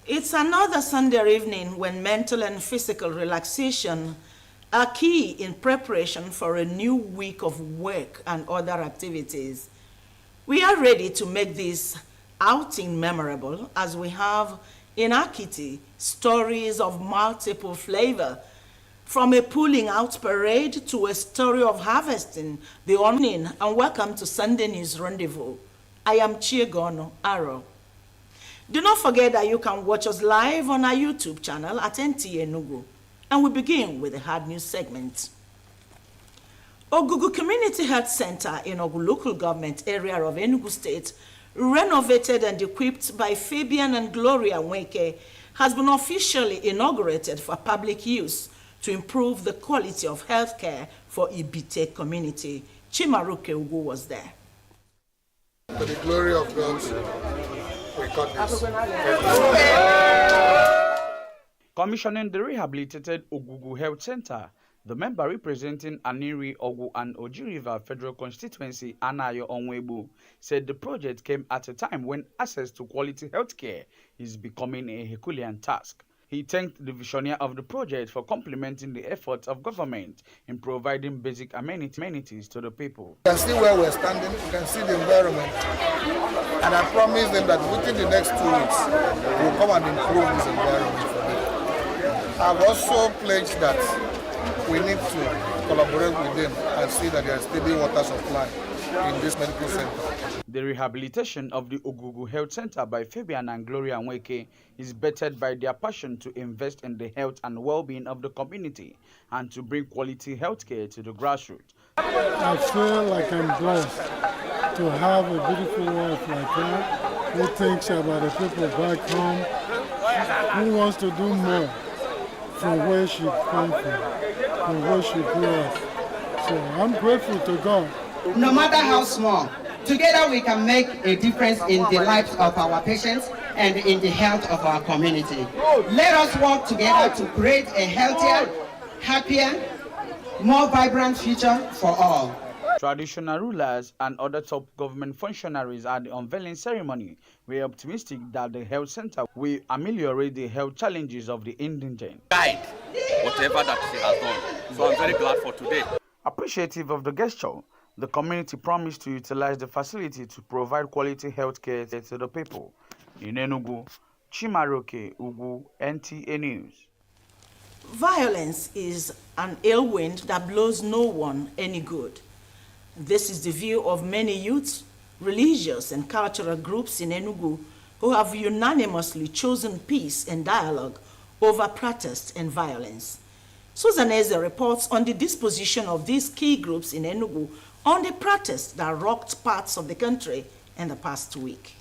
It's another Sunday evening when mental and physical relaxation are key in preparation for a new week of work and other activities. We are ready to make this outing memorable as we have in our kitty stories of multiple flavor, from a pulling out parade to a story of harvesting the onion. And welcome to Sunday News Rendezvous. I am Chiegono Arrow. Do not forget that you can watch us live on our YouTube channel at Enugu. And we begin with the hard news segment. Ogugu Community Health Center in Ogugu local government area of Enugu State, renovated and equipped by Fabian and Gloria Nweke, has been officially inaugurated for public use to improve the quality of healthcare for Ibite community. Chimaruke Ugu was there. For the glory of God, we got this. Commissioning the rehabilitated Ogugu Health Center, the member representing Aniri, Ogu, and Oji River Federal Constituency, Anayo Onwebu, said the project came at a time when access to quality healthcare is becoming a Herculean task. He thanked the visionary of the project for complementing the efforts of government in providing basic amenities to the people. You can see where we're standing, you can see the environment, and I promise them that within the next 2 weeks, we'll come and improve this environment for them. I've also pledged that we need to collaborate with them and see that there is steady water supply in this medical center. The rehabilitation of the Ogugu Health Center by Fabian and Gloria Nweke is bettered by their passion to invest in the health and well-being of the community and to bring quality healthcare to the grassroots. I feel like I'm blessed to have a beautiful wife like her who thinks about the people back home, who wants to do more from where she came from where she grew up. So I'm grateful to God. No matter how small, together we can make a difference in the lives of our patients and in the health of our community. Let us work together to create a healthier, happier, more vibrant future for all. Traditional rulers and other top government functionaries at the unveiling ceremony were optimistic that the health center will ameliorate the health challenges of the indigent. Guide whatever that she has done. So I'm very glad for today. Appreciative of the gesture, the community promised to utilize the facility to provide quality health care to the people. In Enugu, Chimaroke Ugu, NTA News. Violence is an ill wind that blows no one any good. This is the view of many youths, religious and cultural groups in Enugu who have unanimously chosen peace and dialogue over protest and violence. Susan Eze reports on the disposition of these key groups in Enugu on the protests that rocked parts of the country in the past week.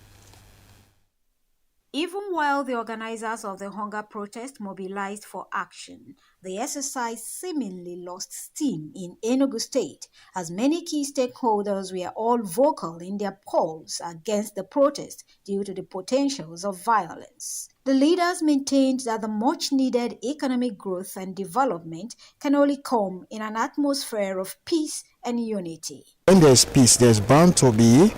Even while the organizers of the hunger protest mobilized for action, the exercise seemingly lost steam in Enugu State, as many key stakeholders were all vocal in their calls against the protest due to the potentials of violence. The leaders maintained that the much-needed economic growth and development can only come in an atmosphere of peace and unity. When there's peace, there's bound to be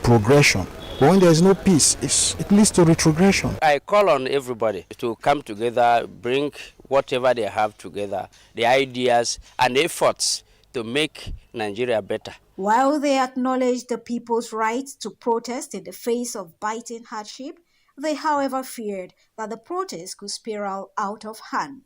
progression. But when there's no peace, it leads to retrogression. I call on everybody to come together, bring whatever they have together, the ideas and efforts to make Nigeria better. While they acknowledge the people's right to protest in the face of biting hardship, they, however, feared that the protest could spiral out of hand,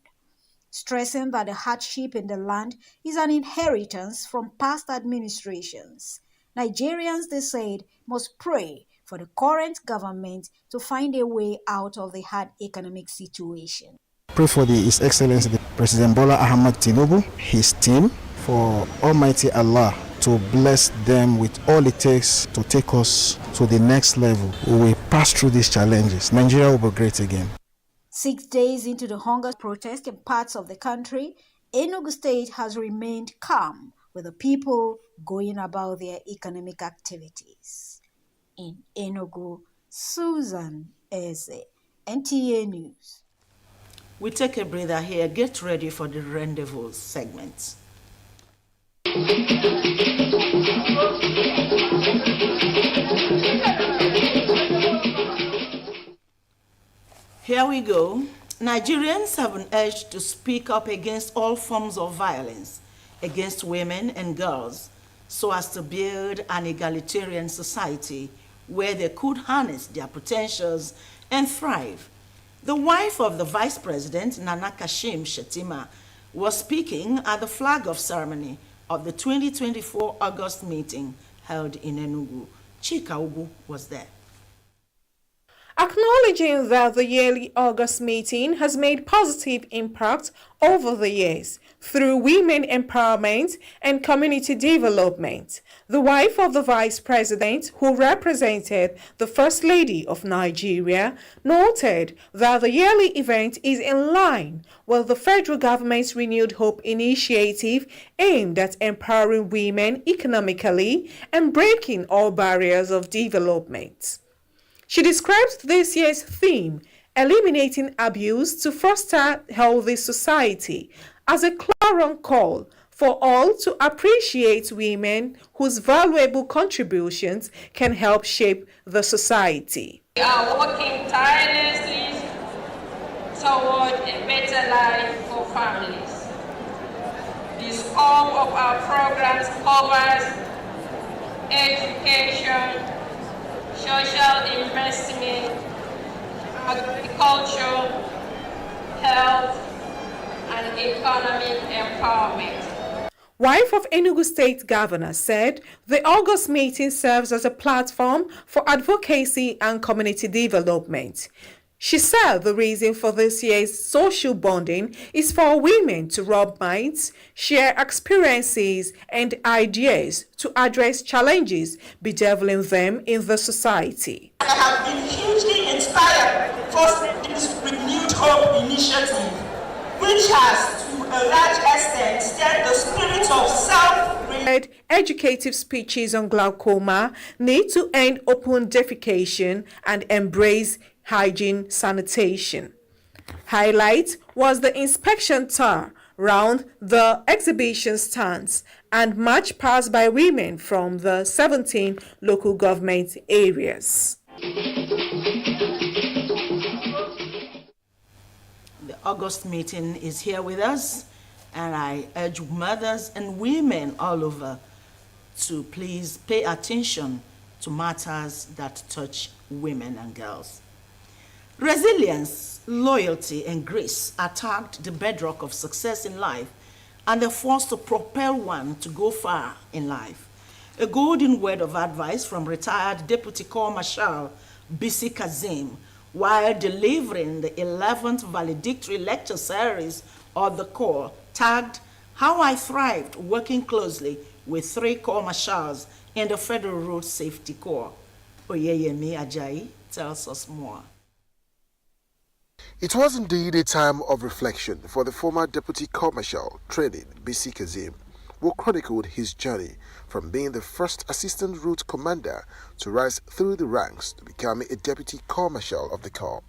stressing that the hardship in the land is an inheritance from past administrations. Nigerians, they said, must pray for the current government to find a way out of the hard economic situation. Pray for His Excellency President Bola Ahmed Tinubu, his team, for Almighty Allah to bless them with all it takes to take us to the next level. We will pass through these challenges. Nigeria will be great again. 6 days into the hunger protest in parts of the country, Enugu State has remained calm, with the people going about their economic activities. In Enugu, Susan Eze, NTA News. We take a breather here. Get ready for the Rendezvous segment. Here we go. Nigerians have been urged to speak up against all forms of violence against women and girls so as to build an egalitarian society where they could harness their potentials and thrive. The wife of the Vice President, Nana Kashim Shettima, was speaking at the flag-off ceremony of the 2024 August meeting held in Enugu. Chika Ogugu was there. Acknowledging that the yearly August meeting has made positive impact over the years through women empowerment and community development, the wife of the Vice President, who represented the First Lady of Nigeria, noted that the yearly event is in line with the federal government's Renewed Hope initiative aimed at empowering women economically and breaking all barriers of development. She described this year's theme, Eliminating Abuse to Foster Healthy Society, as a clarion call for all to appreciate women whose valuable contributions can help shape the society. We are working tirelessly toward a better life for families. The scope of our programs covers education, social investment, agriculture, health, and economic empowerment. Wife of Enugu State Governor said the August meeting serves as a platform for advocacy and community development. She said the reason for this year's social bonding is for women to rub minds, share experiences and ideas to address challenges bedeviling them in the society. I have been hugely inspired for this Renewed Hope initiative, which has to a large extent stirred the spirit of self-reliance. Educative speeches on glaucoma need to end open defecation and embrace hygiene sanitation. Highlight was the inspection tour round the exhibition stands and march past by women from the 17 local government areas. The August meeting is here with us, and I urge mothers and women all over to please pay attention to matters that touch women and girls. Resilience, loyalty, and grace are tagged the bedrock of success in life and the force to propel one to go far in life. A golden word of advice from retired Deputy Corps Marshal Bisi Kazim while delivering the 11th valedictory lecture series of the Corps, tagged How I Thrived Working Closely with 3 Corps Marshals in the Federal Road Safety Corps. Oyeyemi Ajayi tells us more. It was indeed a time of reflection for the former Deputy Corps Marshal training Bisi Kazim, who chronicled his journey from being the first Assistant Route Commander to rise through the ranks to becoming a Deputy Corps Marshal of the Corps,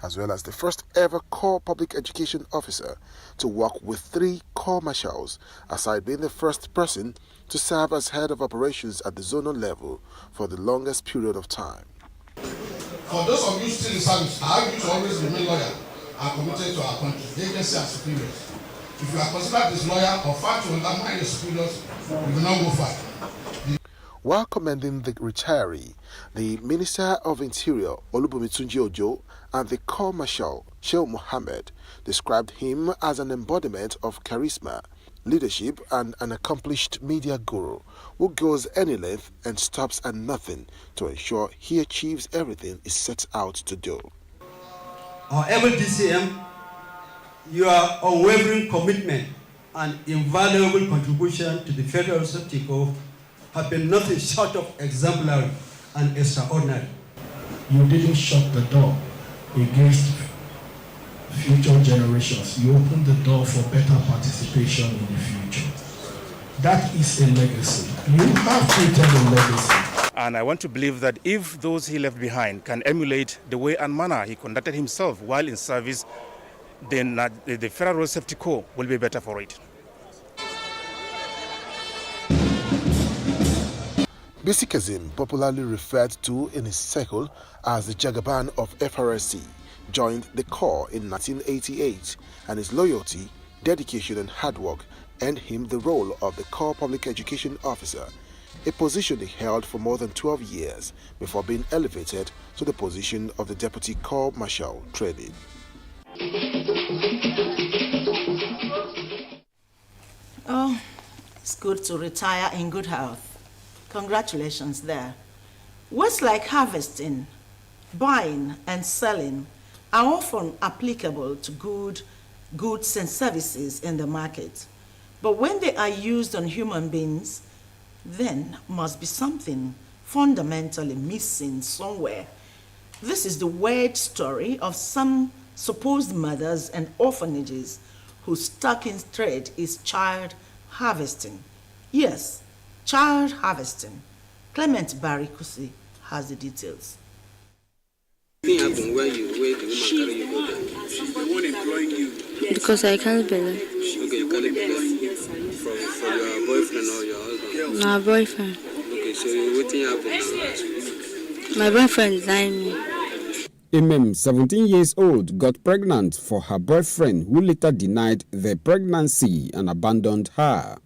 as well as the first ever Corps Public Education Officer to work with 3 Corps Marshals, aside being the first person to serve as head of operations at the zonal level for the longest period of time. For those of you still in service, I urge you to always remain loyal and committed to our country, the agency and superiors. If you are considered disloyal or far to undermine your superiors, you will not go far. While commending the retiree, the Minister of Interior, Olubumitunji Ojo, and the Corps Marshal, Sheikh Mohammed, described him as an embodiment of charisma, leadership, and an accomplished media guru who goes any length and stops at nothing to ensure he achieves everything he sets out to do. Our able DCM, your unwavering commitment and invaluable contribution to the Federal Safety Corps have been nothing short of exemplary and extraordinary. You didn't shut the door against future generations. You open the door for better participation in the future. That is a legacy. You have created a legacy. And I want to believe that if those he left behind can emulate the way and manner he conducted himself while in service, then the Federal Road Safety Corps will be better for it. Bisi Kazim, popularly referred to in his circle as the Jagaban of FRSC, joined the Corps in 1988, and his loyalty, dedication and hard work earned him the role of the Corps Public Education Officer, a position he held for more than 12 years before being elevated to the position of the Deputy Corps Marshal Training. Oh, it's good to retire in good health. Congratulations there. Words like harvesting, buying, and selling are often applicable to goods and services in the market. But when they are used on human beings, then must be something fundamentally missing somewhere. This is the weird story of some supposed mothers and orphanages whose stock-in trade is child harvesting. Yes, child harvesting. Clement Barikusi has the details. Because I can't believe. Okay, you can't believe. From your boyfriend or your husband? My boyfriend. Okay, so what happened? My boyfriend denied me. Imem, 17 years old, got pregnant for her boyfriend, who later denied the pregnancy and abandoned her.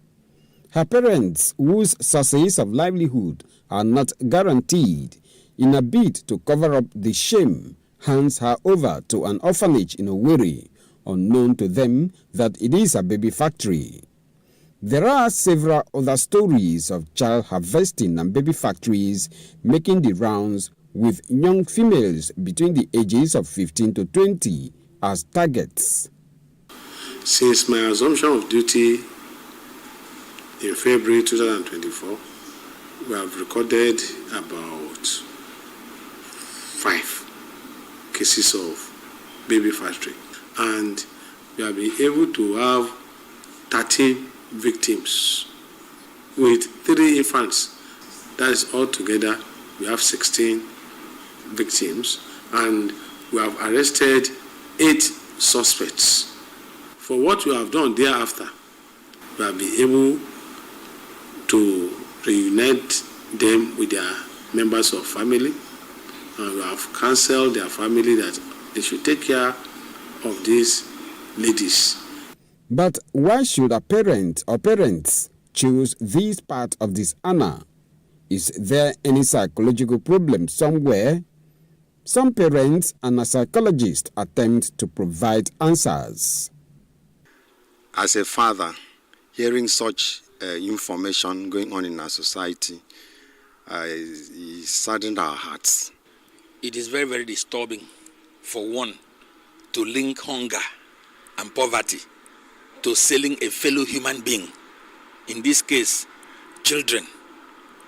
Her parents, whose sources of livelihood are not guaranteed, in a bid to cover up the shame, hands her over to an orphanage in Owerri, unknown to them that it is a baby factory. There are several other stories of child harvesting and baby factories making the rounds, with young females between the ages of 15 to 20 as targets. Since my assumption of duty in February 2024, we have recorded about 5 cases of baby factory, and we have been able to have 13 victims with 3 infants. That is altogether, we have 16 victims, and we have arrested 8 suspects. For what we have done thereafter, we have been able to reunite them with their members of family, and we have counseled their family that they should take care of these ladies. But why should a parent or parents choose this part of this honor? Is there any psychological problem somewhere? Some parents and a psychologist attempt to provide answers. As a father, hearing such information going on in our society, it saddened our hearts. It is very, very disturbing, for one, to link hunger and poverty to selling a fellow human being, in this case, children,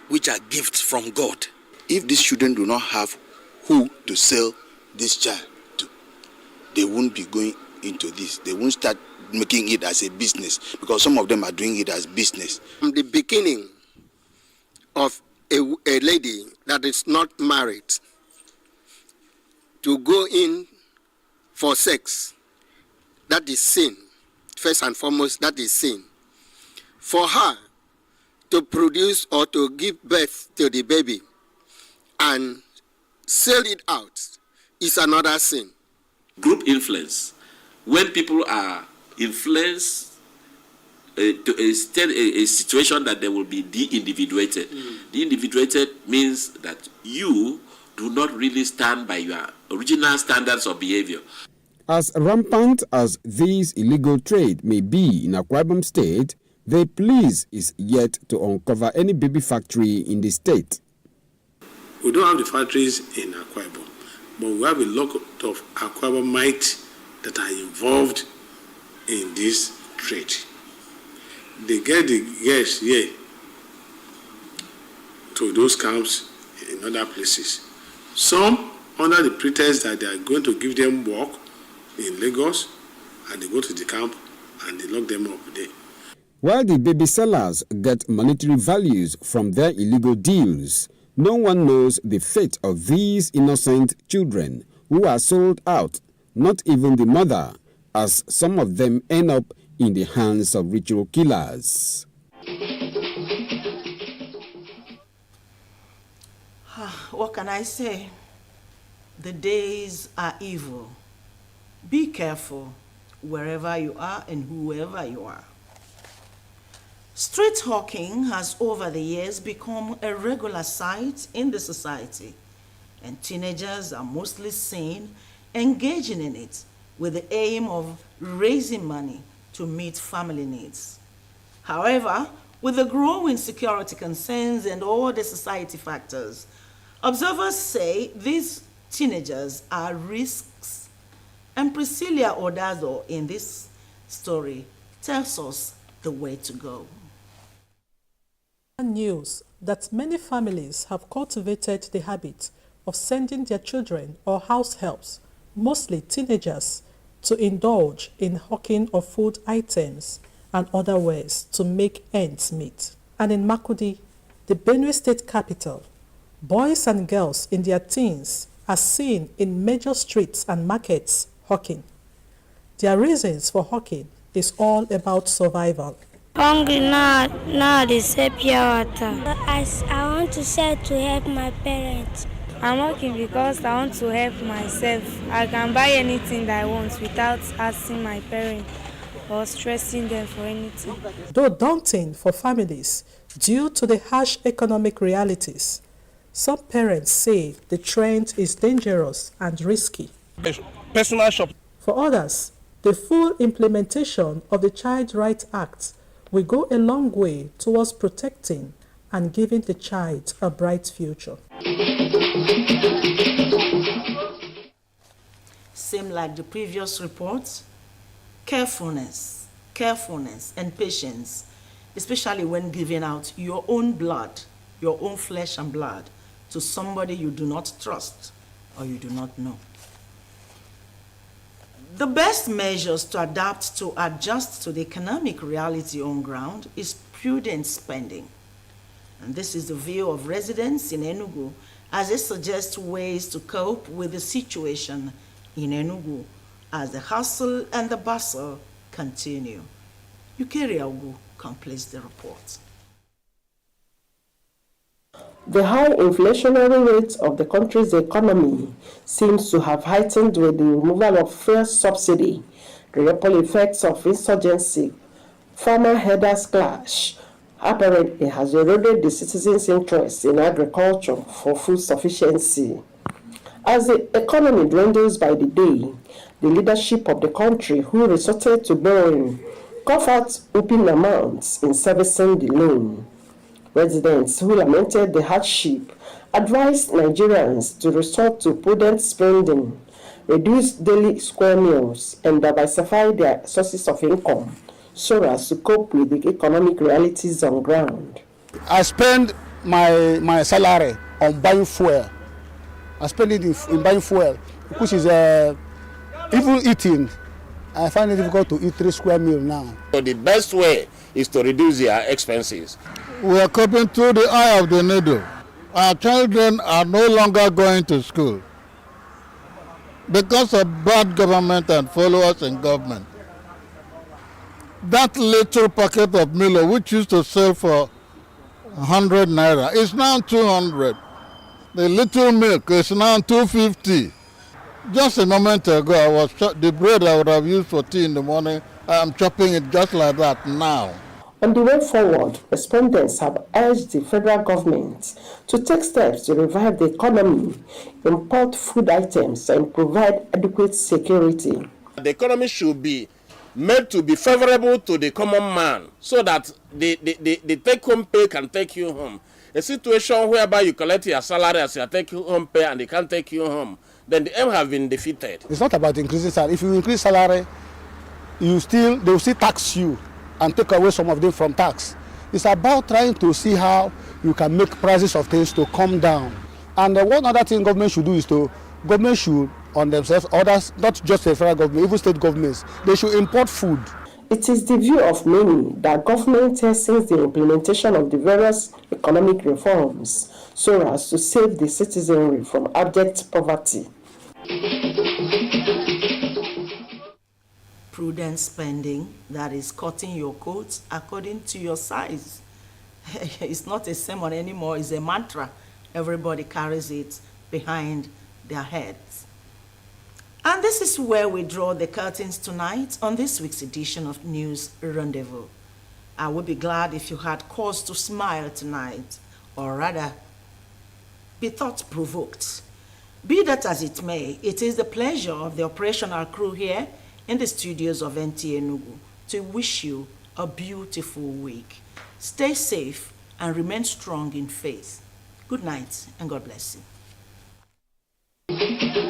which are gifts from God. If these children do not have who to sell this child to, they won't be going into this. They won't start making it as a business, because some of them are doing it as business. From the beginning of a lady that is not married to go in for sex, that is sin. First and foremost, that is sin. For her to produce or to give birth to the baby and sell it out is another sin. Group influence. When people are influenced to a situation that they will be de-individuated. De-individuated means that you do not really stand by your original standards of behavior. As rampant as this illegal trade may be in Akwa Ibom State, the police is yet to uncover any baby factory in the state. We don't have the factories in Akwa Ibom, but we have a lot of Akwa Ibomites that are involved in this trade. They get the girls here to those camps in other places. Some, under the pretext that they are going to give them work, in Lagos, and they go to the camp and they lock them up there. While the baby sellers get monetary values from their illegal deals, no one knows the fate of these innocent children who are sold out, not even the mother, as some of them end up in the hands of ritual killers. What can I say? The days are evil. Be careful wherever you are and whoever you are. Street hawking has over the years become a regular sight in the society, and teenagers are mostly seen engaging in it with the aim of raising money to meet family needs. However, with the growing security concerns and all the society factors, observers say these teenagers are risks, and Priscilla Odazo in this story tells us the way to go. News that many families have cultivated the habit of sending their children or house helps, mostly teenagers, to indulge in hawking of food items and other ways to make ends meet. And in Makurdi, the Benue State capital, boys and girls in their teens are seen in major streets and markets hawking. Their reasons for hawking is all about survival. Hungry now they sell pure water. I want to sell to help my parents. I'm working because I want to help myself. I can buy anything that I want without asking my parents or stressing them for anything. Though daunting for families due to the harsh economic realities, some parents say the trend is dangerous and risky. Personal shop. For others, the full implementation of the Child Rights Act will go a long way towards protecting and giving the child a bright future. Same like the previous reports, carefulness and patience, especially when giving out your own blood, your own flesh and blood, to somebody you do not trust or you do not know. The best measures to adapt to adjust to the economic reality on ground is prudent spending. And this is the view of residents in Enugu as they suggest ways to cope with the situation in Enugu as the hustle and the bustle continue. Ukeri Ogugu completes the report. The high inflationary rate of the country's economy seems to have heightened with the removal of fuel subsidy, the ripple effects of insurgency, farmer herders clash, apparently has eroded the citizens' interest in agriculture for food sufficiency. As the economy dwindles by the day, the leadership of the country, who resorted to borrowing, cough out whooping amounts in servicing the loan. Residents who lamented the hardship advised Nigerians to resort to prudent spending, reduce daily square meals, and diversify their sources of income so as to cope with the economic realities on ground. I spend my salary on buying fuel. I spend it in buying fuel, which is even eating. I find it difficult to eat 3 square meals now. So the best way is to reduce their expenses. We are coping through the eye of the needle. Our children are no longer going to school because of bad government and followers in government. That little packet of Milo, which used to sell for 100 naira, is now 200. The little milk is now 250. Just a moment ago, the bread I would have used for tea in the morning, I'm chopping it just like that now. On the way forward, respondents have urged the federal government to take steps to revive the economy, import food items, and provide adequate security. The economy should be made to be favorable to the common man so that the take-home pay can take you home. A situation whereby you collect your salary as your take-home pay and they can't take you home, then the aim have been defeated. It's not about increasing salary. If you increase salary, they will still tax you and take away some of them from tax. It's about trying to see how you can make prices of things to come down. And one other thing government should do is government should on themselves. Others, not just the federal government, even state governments, they should import food. It is the view of many that government has since the implementation of the various economic reforms so as to save the citizenry from abject poverty. Prudent spending, that is cutting your coats according to your size. It's not a sermon anymore, it's a mantra. Everybody carries it behind their heads. And this is where we draw the curtains tonight on this week's edition of News Rendezvous. I would be glad if you had cause to smile tonight, or rather, be thought-provoked. Be that as it may, it is the pleasure of the operational crew here in the studios of NTA Enugu to wish you a beautiful week. Stay safe and remain strong in faith. Good night and God bless you.